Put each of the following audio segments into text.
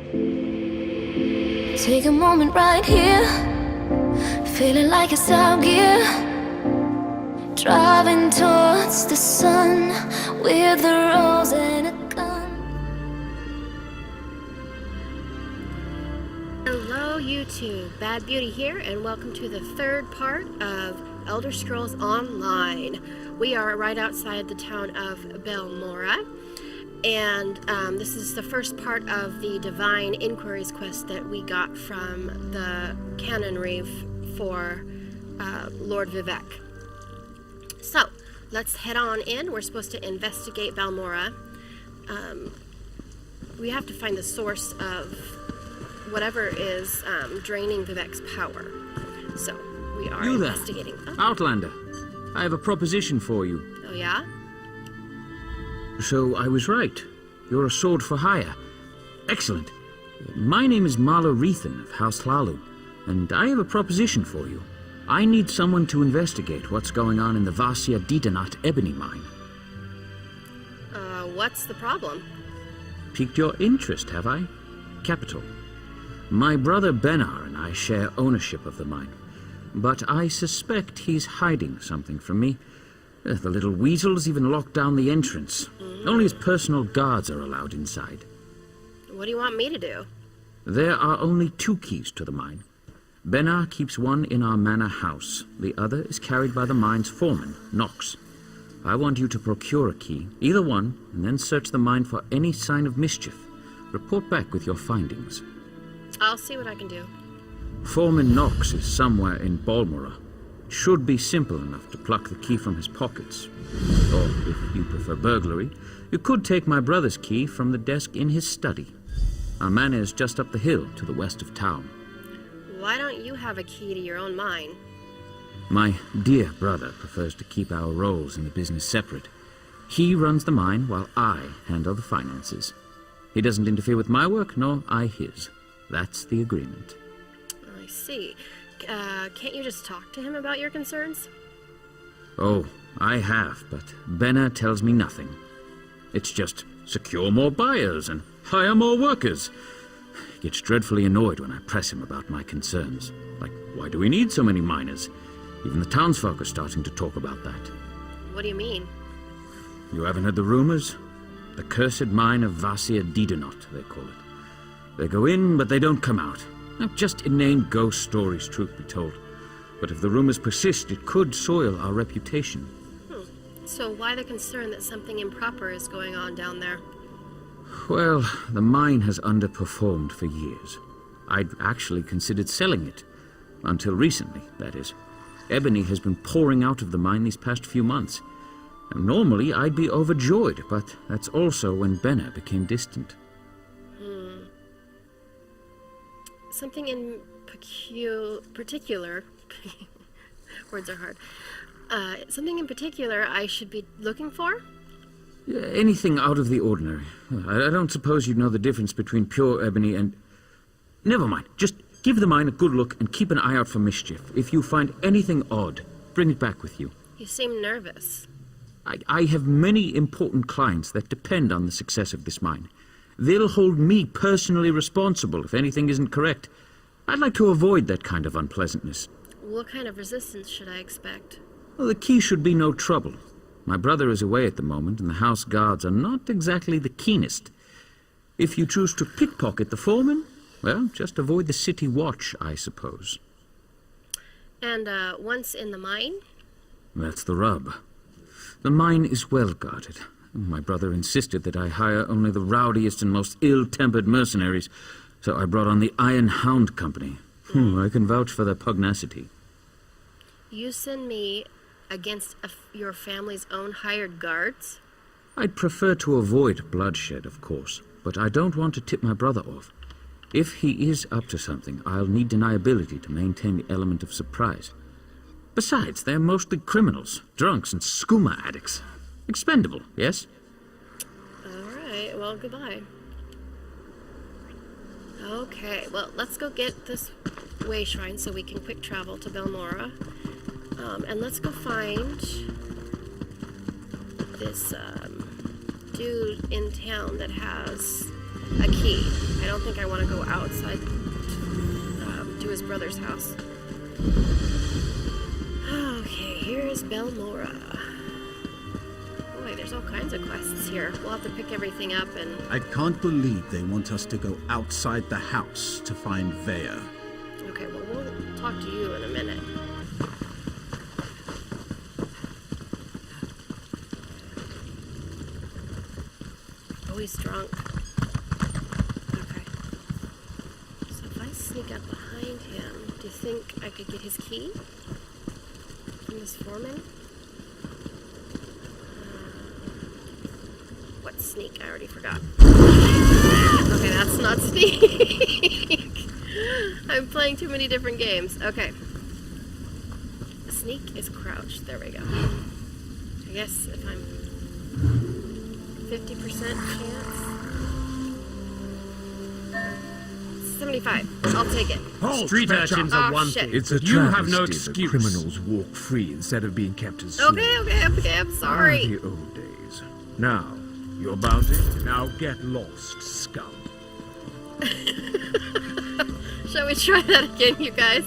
Take a moment right here, feeling like it's out gear, driving towards the sun with a rose and a gun. Hello YouTube, Bad Beauty here, and welcome to the third part of Elder Scrolls Online. We are right outside the town of Balmora, and this is the first part of the Divine Inquiries quest that we got from the Canonry for Lord Vivek. So, let's head on in. We're supposed to investigate Balmora. We have to find the source of whatever is draining Vivek's power. So, we are investigating. Oh. Outlander, I have a proposition for you. Oh, yeah? So I was right. You're a sword for hire. Excellent. My name is Marla Rethan of House Hlalu, and I have a proposition for you. I need someone to investigate what's going on in the Vasia Didanat ebony mine. What's the problem? Piqued your interest, have I? Capital. My brother Benar and I share ownership of the mine, but I suspect he's hiding something from me. The little weasel's even locked down the entrance. Only his personal guards are allowed inside. What do you want me to do? There are only 2 keys to the mine. Benar keeps one in our manor house. The other is carried by the mine's foreman, Nox. I want you to procure a key, either one, and then search the mine for any sign of mischief. Report back with your findings. I'll see what I can do. Foreman Nox is somewhere in Balmora. It should be simple enough to pluck the key from his pockets. Or, if you prefer burglary, you could take my brother's key from the desk in his study. Our manor is just up the hill to the west of town. Why don't you have a key to your own mine? My dear brother prefers to keep our roles in the business separate. He runs the mine while I handle the finances. He doesn't interfere with my work, nor I his. That's the agreement. I see. Can't you just talk to him about your concerns? Oh, I have, but Benar tells me nothing. It's just secure more buyers and hire more workers. He gets dreadfully annoyed when I press him about my concerns. Like, why do we need so many miners? Even the townsfolk are starting to talk about that. What do you mean? You haven't heard the rumors? The cursed mine of Vasia Didanot, they call it. They go in, but they don't come out. Now, just inane ghost stories, truth be told. But if the rumors persist, it could soil our reputation. So why the concern that something improper is going on down there? Well, the mine has underperformed for years. I'd actually considered selling it. Until recently, that is. Ebony has been pouring out of the mine these past few months. And normally, I'd be overjoyed, but that's also when Benar became distant. Something in particular... words are hard. Something in particular I should be looking for? Anything out of the ordinary. I don't suppose you'd know the difference between pure ebony and... Never mind. Just give the mine a good look and keep an eye out for mischief. If you find anything odd, bring it back with you. You seem nervous. I have many important clients that depend on the success of this mine. They'll hold me personally responsible if anything isn't correct. I'd like to avoid that kind of unpleasantness. What kind of resistance should I expect? Well, the key should be no trouble. My brother is away at the moment, and the house guards are not exactly the keenest. If you choose to pickpocket the foreman, well, just avoid the city watch, I suppose. And once in the mine? That's the rub. The mine is well guarded. My brother insisted that I hire only the rowdiest and most ill-tempered mercenaries, so I brought on the Iron Hound Company. I can vouch for their pugnacity. You send me against your family's own hired guards? I'd prefer to avoid bloodshed, of course, but I don't want to tip my brother off. If he is up to something, I'll need deniability to maintain the element of surprise. Besides, they're mostly criminals, drunks, and skooma addicts. Expendable, yes? All right, well, goodbye. Okay, well, let's go get this way shrine so we can quick travel to Balmora. And let's go find this dude in town that has a key. I don't think I want to go outside to his brother's house. Okay, here's Belmora. Boy, there's all kinds of quests here. We'll have to pick everything up and... I can't believe they want us to go outside the house to find Vea. Okay, well, we'll talk to you in a minute. Oh, he's drunk. Okay. So if I sneak up behind him, do you think I could get his key? From this foreman? What sneak? I already forgot. Okay, that's not sneak. I'm playing too many different games. Okay. Sneak is crouch. There we go. I guess if I'm 50% chance. 75. I'll take it. Street urchins Oh, are one shit. thing. It's a You have no travesty that excuse. criminals walk free instead of being kept as slaves. Okay, I'm sorry. The old days. Now, your bounty. Now get lost, scum. Shall we try that again, you guys?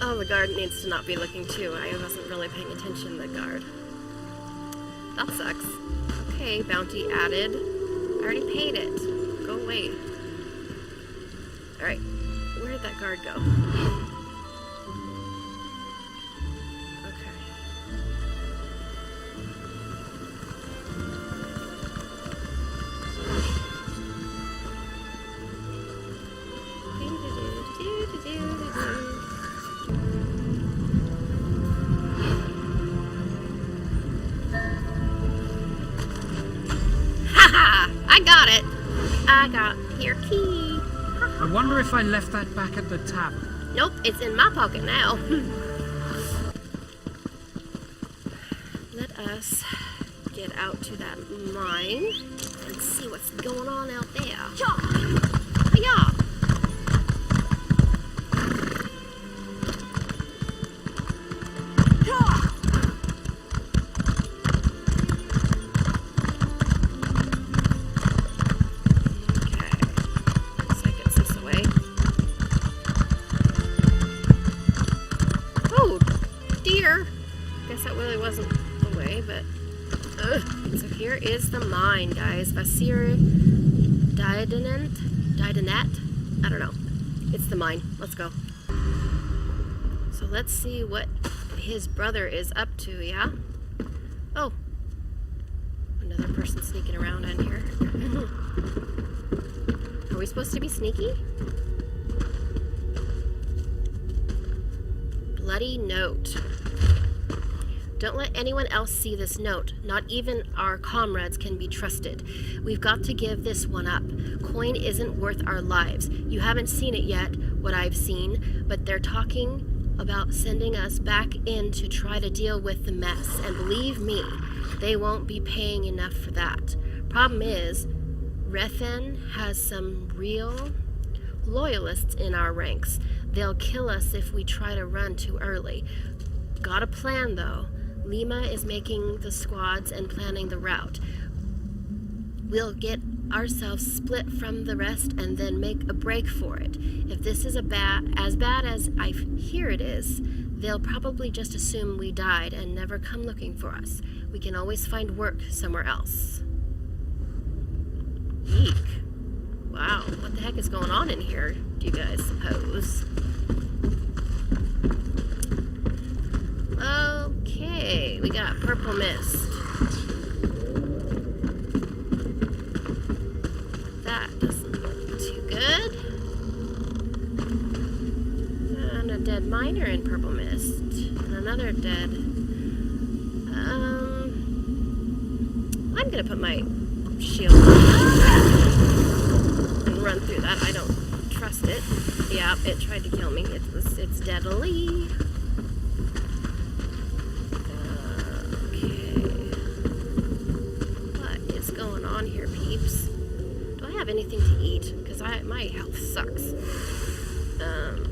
Oh, the guard needs to not be looking too. I wasn't really paying attention to the guard. That sucks. Okay, bounty added. I already paid it. Go away. Alright, where did that guard go? Okay. Haha! I got it! I got your key. I wonder if I left that back at the tavern. Nope, it's in my pocket now. Let us get out to that mine and see what's going on out there. Yeah. Is the mine, guys. Vasir Diadonet? I don't know. It's the mine. Let's go. So let's see what his brother is up to, yeah? Oh. Another person sneaking around in here. Are we supposed to be sneaky? Bloody note. Don't let anyone else see this note. Not even our comrades can be trusted. We've got to give this one up. Coin isn't worth our lives. You haven't seen it yet, what I've seen, but they're talking about sending us back in to try to deal with the mess. And believe me, they won't be paying enough for that. Problem is, Rethen has some real loyalists in our ranks. They'll kill us if we try to run too early. Got a plan, though. Lima is making the squads and planning the route. We'll get ourselves split from the rest and then make a break for it. If this is as bad as I hear it is, they'll probably just assume we died and never come looking for us. We can always find work somewhere else. Eek. Wow, what the heck is going on in here, do you guys suppose? Okay, we got purple mist. That doesn't look too good. And a dead miner in purple mist. And another dead. I'm gonna put my shield on and run through that. I don't trust it. Yeah, it tried to kill me. It's deadly. Anything to eat because my health sucks.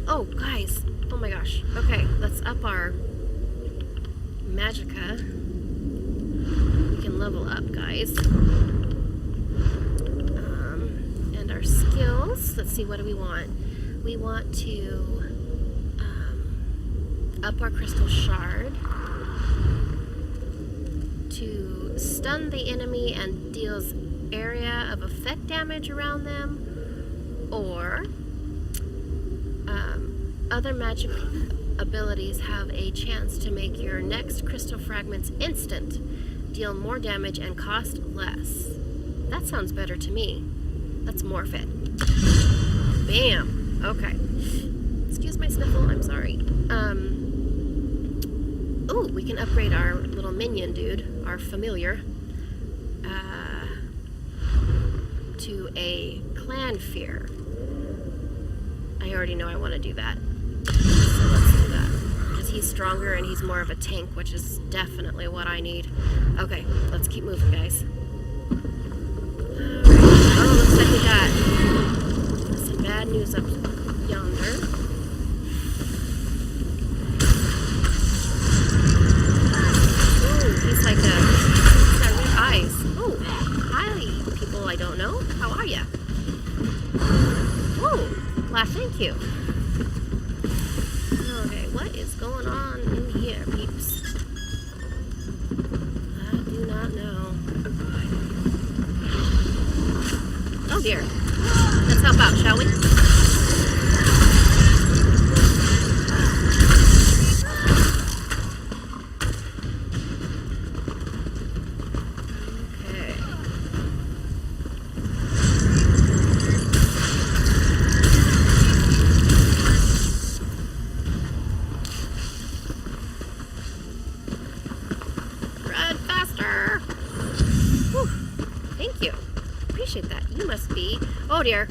Oh guys, oh my gosh. Okay, let's up our magicka. We can level up, guys. let's see, what do we want? We want to up our crystal shard to stun the enemy and deals area of effect damage around them, or other magic abilities have a chance to make your next crystal fragments instant, deal more damage, and cost less. That sounds better to me. Let's morph it. Bam! Okay. Excuse my sniffle, I'm sorry. Oh, we can upgrade our little minion dude, our familiar, to a clan fear. I already know I want to do that. So let's do that. Because he's stronger and he's more of a tank, which is definitely what I need. Okay, let's keep moving, guys. Oh, looks like we got some bad news up yonder. Ooh, he's like he's got red eyes. Oh, hi, people I don't know. How are ya? Oh, well, thank you. Okay, what is going on in here, peeps? I do not know. Oh dear. Let's help out, shall we? Okay. Run faster! Whew. Thank you. Appreciate that. You must be... Oh dear.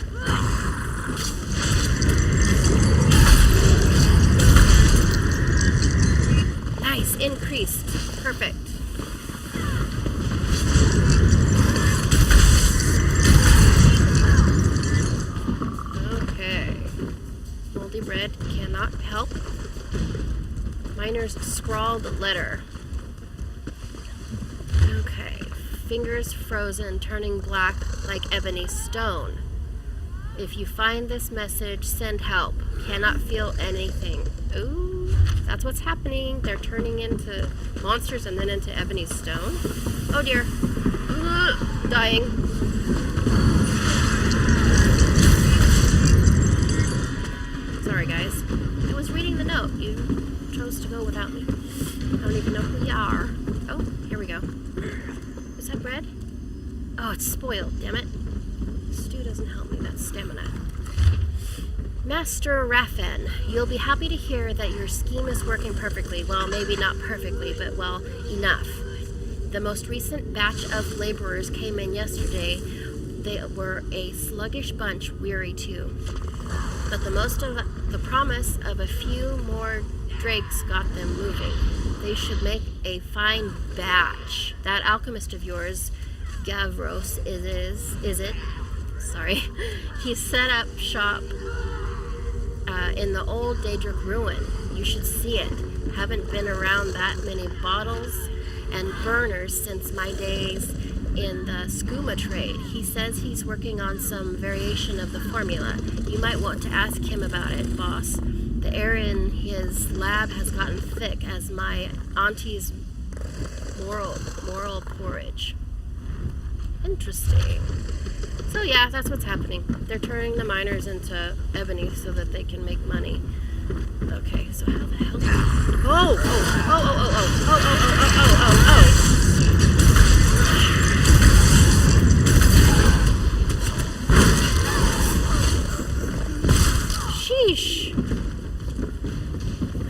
Nice. Increased. Perfect. Okay. Moldy bread cannot help. Miner's scrawled letter. Okay. Fingers frozen, turning black like ebony stone. If you find this message, send help. Cannot feel anything. Ooh, that's what's happening. They're turning into monsters and then into ebony stone. Oh dear. Dying. Sorry, guys. I was reading the note. You chose to go without me. I don't even know who you are. Oh, here we go. Is that bread? Oh, it's spoiled, damn it. Stew doesn't help me, that's stamina. Master Raffen, you'll be happy to hear that your scheme is working perfectly. Well, maybe not perfectly, but well, enough. The most recent batch of laborers came in yesterday. They were a sluggish bunch, weary too. But the promise of a few more drakes got them moving. They should make a fine batch. That alchemist of yours, Gavros, is it? Sorry. He set up shop in the old Daedric ruin. You should see it. Haven't been around that many bottles and burners since my days in the skooma trade. He says he's working on some variation of the formula. You might want to ask him about it, boss. The air in his lab has gotten thick as my auntie's moral porridge. Interesting. So yeah, that's what's happening. They're turning the miners into ebony so that they can make money. Okay, so how the hell do Sheesh.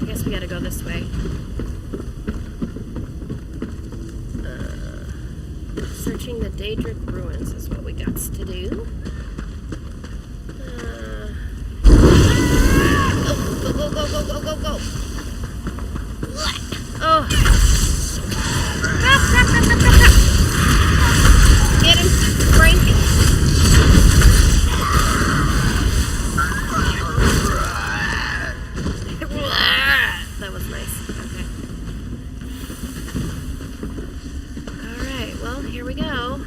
I guess we gotta go this way. Searching the Daedric ruins is what we got to do. Go. Oh. Get him, Frank. That was nice. Okay. Alright, well, here we go.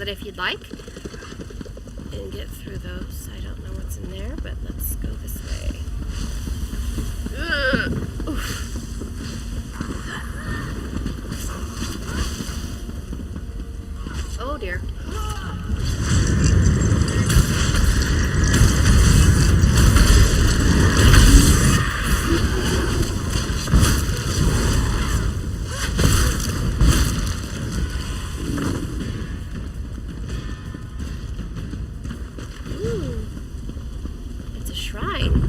it if you'd like and get through those. I don't know what's in there, but let's go this way. Oof. Oh dear. It's a shrine.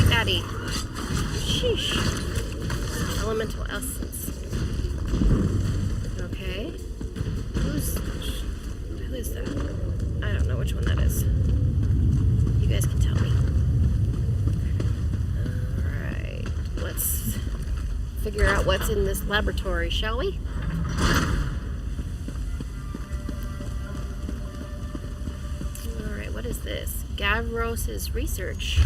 Baddy. Sheesh. Elemental essence. Okay. Who is that? I don't know which one that is. You guys can tell me. Alright. Let's figure out what's in this laboratory, shall we? Alright, what is this? Gavros's research.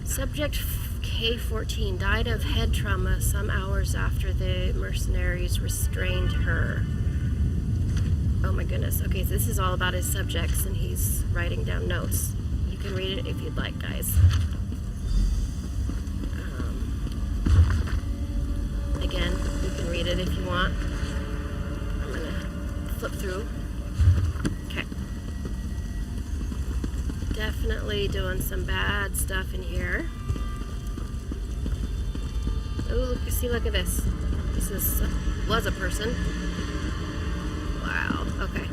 Subject K-14 died of head trauma some hours after the mercenaries restrained her. Oh my goodness. Okay, so this is all about his subjects, and he's writing down notes. You can read it if you'd like, guys. Again, you can read it if you want. I'm gonna flip through. Okay. Definitely doing some bad stuff in here. Oh, look at this. This was a person. Wow, okay.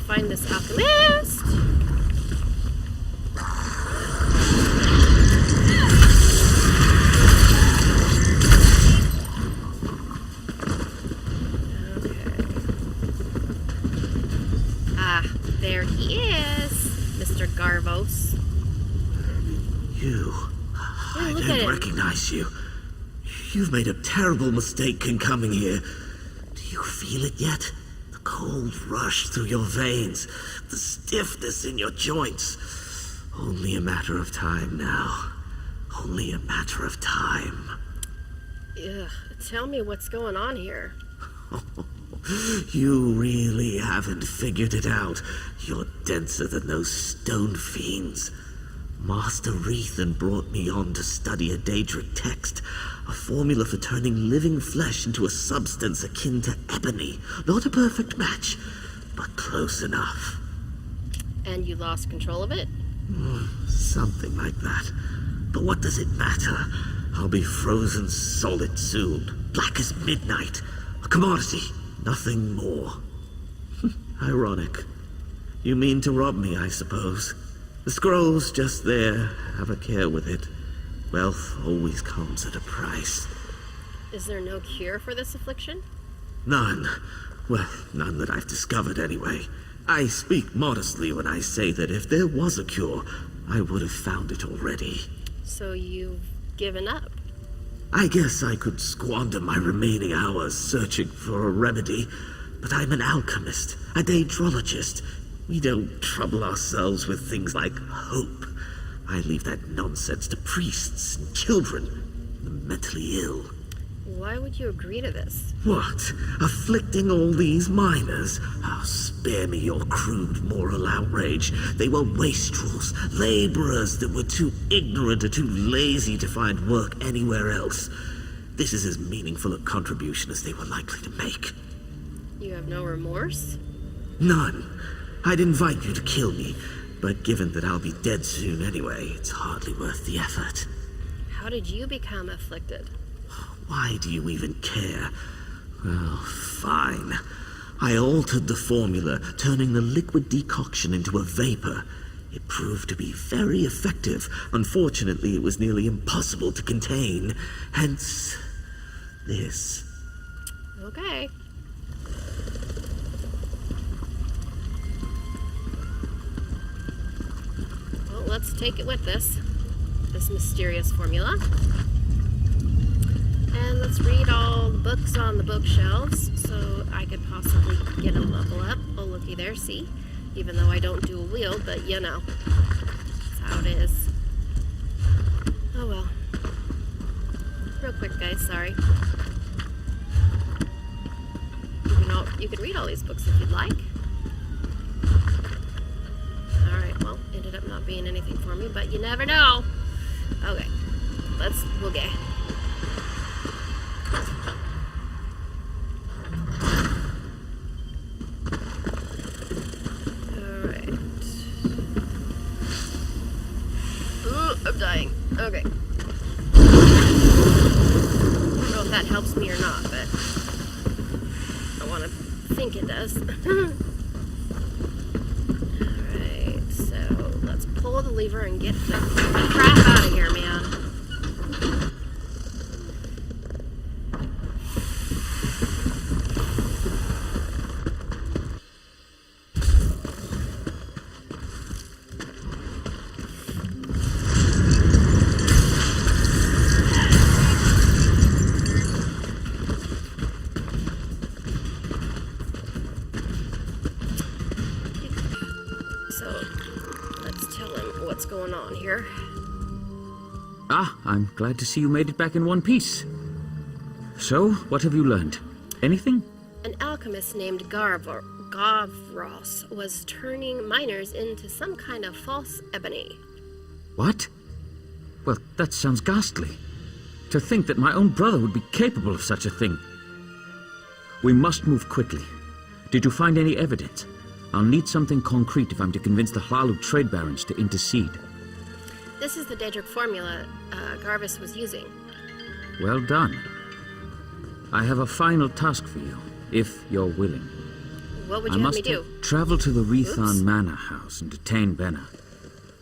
Find this alchemist. Okay. Ah, there he is, Mr. Garvos. You. I don't recognize you. You've made a terrible mistake in coming here. Do you feel it yet? Cold rush through your veins, the stiffness in your joints. Only a matter of time now. Only a matter of time. Ugh, tell me what's going on here. You really haven't figured it out. You're denser than those stone fiends. Master Rethan brought me on to study a Daedric text, a formula for turning living flesh into a substance akin to ebony. Not a perfect match, but close enough. And you lost control of it? Something like that. But what does it matter? I'll be frozen solid soon, black as midnight. A commodity, nothing more. Ironic. You mean to rob me, I suppose. The scroll's just there. Have a care with it. Wealth always comes at a price. Is there no cure for this affliction? None. Well, none that I've discovered anyway. I speak modestly when I say that if there was a cure, I would have found it already. So you've given up? I guess I could squander my remaining hours searching for a remedy, but I'm an alchemist, a daedrologist. We don't trouble ourselves with things like hope. I leave that nonsense to priests and children, the mentally ill. Why would you agree to this? What? Afflicting all these miners? Oh, spare me your crude moral outrage. They were wastrels, laborers that were too ignorant or too lazy to find work anywhere else. This is as meaningful a contribution as they were likely to make. You have no remorse? None. I'd invite you to kill me, but given that I'll be dead soon anyway, it's hardly worth the effort. How did you become afflicted? Why do you even care? Well, fine. I altered the formula, turning the liquid decoction into a vapor. It proved to be very effective. Unfortunately, it was nearly impossible to contain. Hence, this. Okay. Well, let's take it with us. This mysterious formula. And let's read all the books on the bookshelves so I could possibly get a level up. Oh, looky there, see? Even though I don't dual wield, but you know. That's how it is. Oh well. Real quick, guys, sorry. You can read all these books if you'd like. Alright, well, ended up not being anything for me, but you never know. Okay, we'll get. Alright. Ooh, I'm dying. Okay. I don't know if that helps me or not, but I want to think it does. Alright, so let's pull the lever and get the crap out of here, man. What's going on here? Ah, I'm glad to see you made it back in one piece. So, what have you learned? Anything? An alchemist named Gavros was turning miners into some kind of false ebony. What? Well, that sounds ghastly. To think that my own brother would be capable of such a thing. We must move quickly. Did you find any evidence? I'll need something concrete if I'm to convince the Hlalu trade barons to intercede. This is the Daedric formula Garvis was using. Well done. I have a final task for you, if you're willing. What would you have me do? Travel to the Rethan Manor house and detain Benna.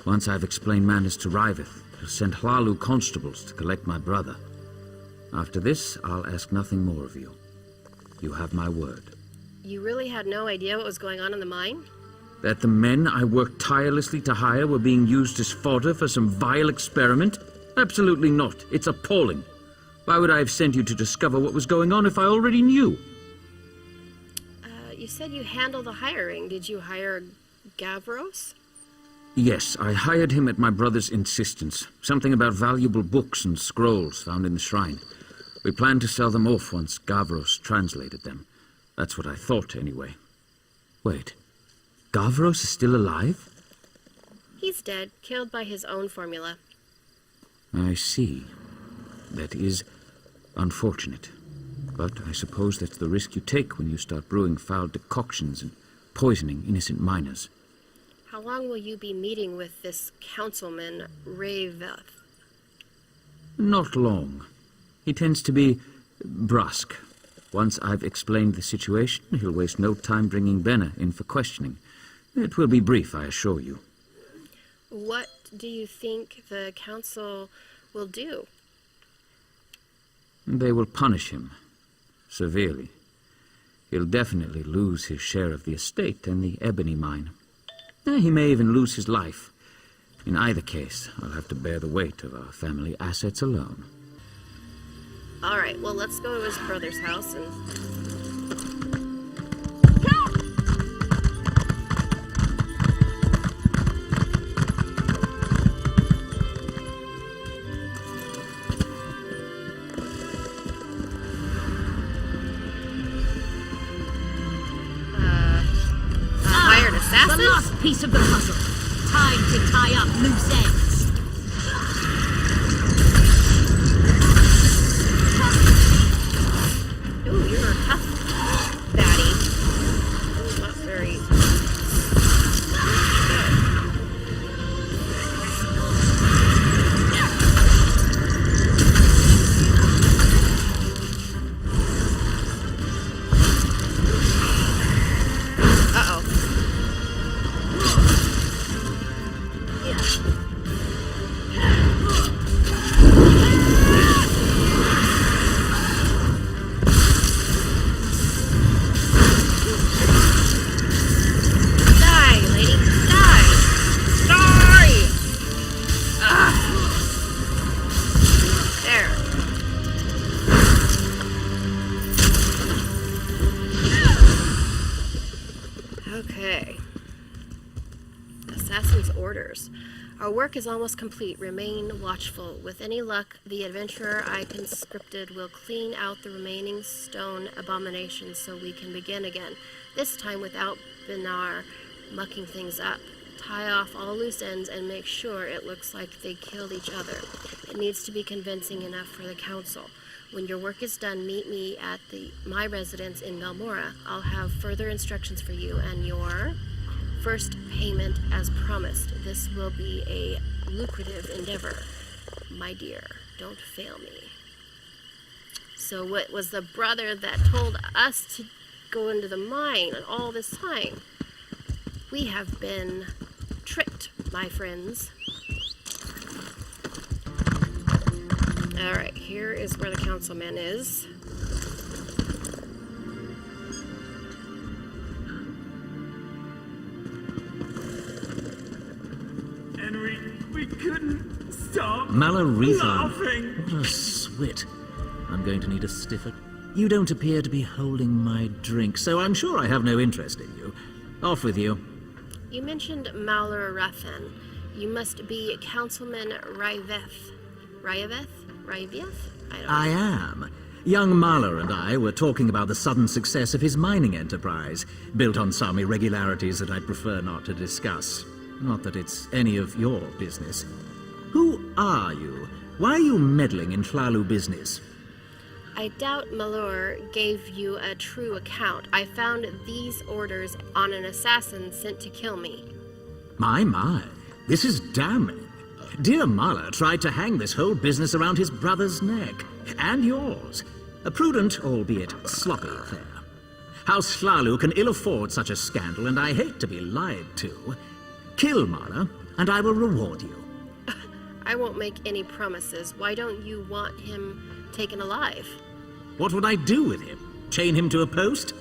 Once I've explained matters to Riveth, he'll send Hlalu constables to collect my brother. After this, I'll ask nothing more of you. You have my word. You really had no idea what was going on in the mine? That the men I worked tirelessly to hire were being used as fodder for some vile experiment? Absolutely not. It's appalling. Why would I have sent you to discover what was going on if I already knew? You said you handle the hiring. Did you hire Gavros? Yes, I hired him at my brother's insistence. Something about valuable books and scrolls found in the shrine. We planned to sell them off once Gavros translated them. That's what I thought, anyway. Wait. Gavros is still alive? He's dead, killed by his own formula. I see. That is unfortunate. But I suppose that's the risk you take when you start brewing foul decoctions and poisoning innocent miners. How long will you be meeting with this councilman, Riveth? Not long. He tends to be brusque. Once I've explained the situation, he'll waste no time bringing Benna in for questioning. It will be brief, I assure you. What do you think the council will do? They will punish him. Severely. He'll definitely lose his share of the estate and the ebony mine. He may even lose his life. In either case, I'll have to bear the weight of our family assets alone. All right, well, let's go to his brother's house and... hired assassins? The last piece of the puzzle. Time to tie up loose ends. Ooh, you're a tough baddie. Not very... assassin's orders. Our work is almost complete. Remain watchful. With any luck, the adventurer I conscripted will clean out the remaining stone abominations so we can begin again. This time without Benar mucking things up. Tie off all loose ends and make sure it looks like they killed each other. It needs to be convincing enough for the council. When your work is done, meet me at my residence in Belmora. I'll have further instructions for you and your first payment as promised. This will be a lucrative endeavor. My dear, don't fail me. So what was the brother that told us to go into the mine all this time? We have been tricked, my friends. Alright, here is where the councilman is. Henry, we couldn't stop Malaretha. laughing. What a swit. I'm going to need a stiffer. You don't appear to be holding my drink, so I'm sure I have no interest in you. Off with you. You mentioned Malarethan. You must be Councilman Ryveth. Ryveth? I don't know. I am. Young Mahler and I were talking about the sudden success of his mining enterprise, built on some irregularities that I'd prefer not to discuss. Not that it's any of your business. Who are you? Why are you meddling in Hlalu business? I doubt Malur gave you a true account. I found these orders on an assassin sent to kill me. My, this is damning. Dear Mahler tried to hang this whole business around his brother's neck, and yours. A prudent, albeit sloppy affair. House Hlalu can ill afford such a scandal, and I hate to be lied to. Kill Mahler, and I will reward you. I won't make any promises. Why don't you want him taken alive? What would I do with him? Chain him to a post?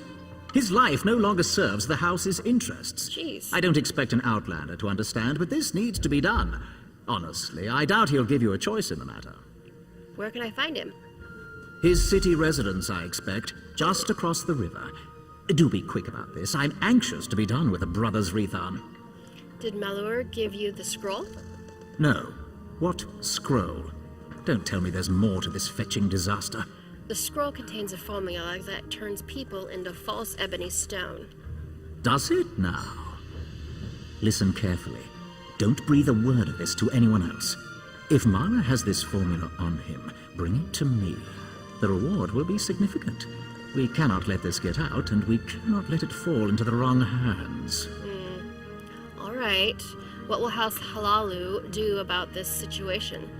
His life no longer serves the house's interests. Jeez. I don't expect an outlander to understand, but this needs to be done. Honestly, I doubt he'll give you a choice in the matter. Where can I find him? His city residence, I expect, just across the river. Do be quick about this. I'm anxious to be done with the Brothers Rethan. Did Malur give you the scroll? No. What scroll? Don't tell me there's more to this fetching disaster. The scroll contains a formula that turns people into false ebony stone. Does it now? Listen carefully. Don't breathe a word of this to anyone else. If Mahler has this formula on him, bring it to me. The reward will be significant. We cannot let this get out, and we cannot let it fall into the wrong hands. All right. What will House Halalu do about this situation?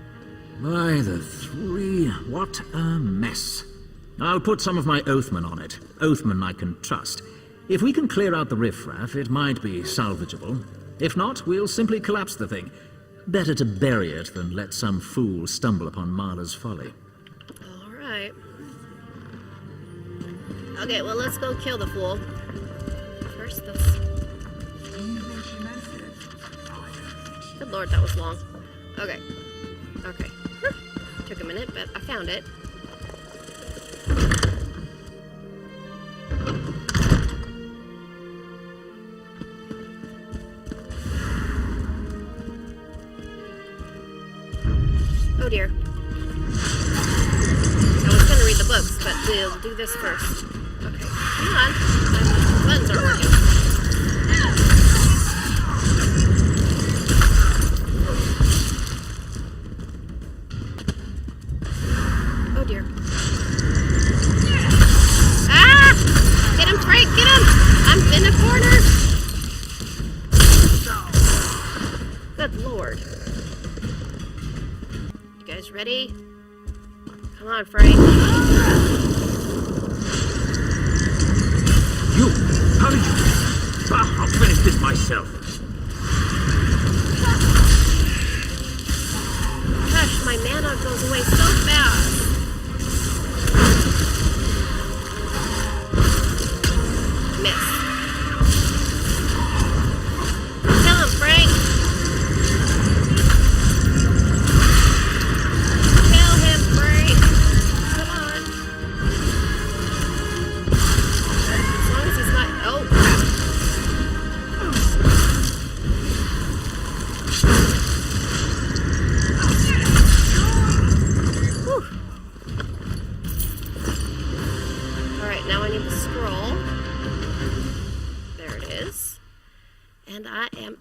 By the three, what a mess. I'll put some of my Oathman on it. Oathman I can trust. If we can clear out the riffraff, it might be salvageable. If not, we'll simply collapse the thing. Better to bury it than let some fool stumble upon Mahler's folly. All right. Okay, well, let's go kill the fool. First, let's... Good lord, that was long. Okay. Okay. Took a minute, but I found it. Oh dear. I was gonna read the books, but we'll do this first. Okay. Come on. My buttons aren't working. Oh dear. Ah! Get him, Frank! Get him! I'm in a corner! Good lord. You guys ready? Come on, Frank. You! How did you... Ah, I'll finish this myself. Gosh, my mana goes away so fast. Miss. Kill him, Frank. Kill him, Frank. Come on. As long as he's not... Oh, crap.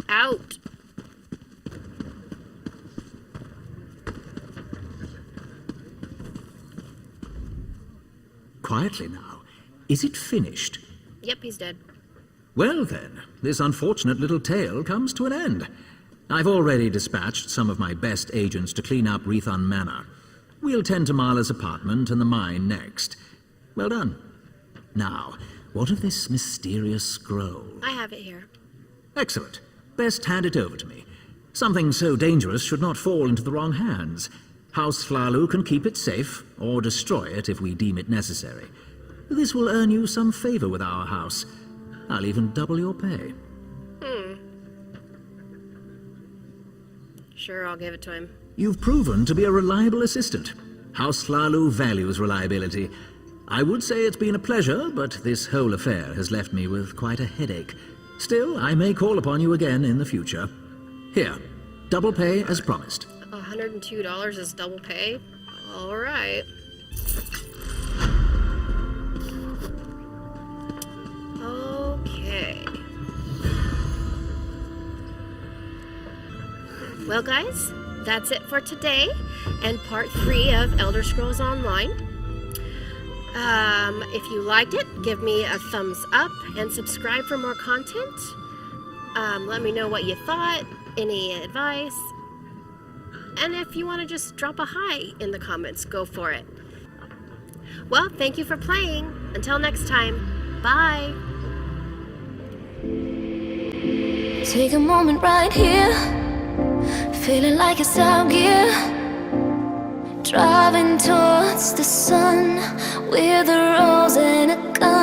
I'm out. Quietly now. Is it finished? Yep, he's dead. Well then, this unfortunate little tale comes to an end. I've already dispatched some of my best agents to clean up Rethon Manor. We'll tend to Marla's apartment and the mine next. Well done. Now, what of this mysterious scroll? I have it here. Excellent. Best hand it over to me. Something so dangerous should not fall into the wrong hands. House Flalu can keep it safe, or destroy it if we deem it necessary. This will earn you some favor with our house. I'll even double your pay. Sure, I'll give it to him. You've proven to be a reliable assistant. House Flalu values reliability. I would say it's been a pleasure, but this whole affair has left me with quite a headache. Still, I may call upon you again in the future. Here, double pay as promised. $102 is double pay? All right. Okay. Well, guys, that's it for today and part 3 of Elder Scrolls Online. If you liked it, give me a thumbs up and subscribe for more content. Let me know what you thought, any advice, and if you want to just drop a hi in the comments, go for it. Well, thank you for playing. Until next time, bye. Take a moment right here, feeling like it's out gear, driving towards the sun with a rose and a gun.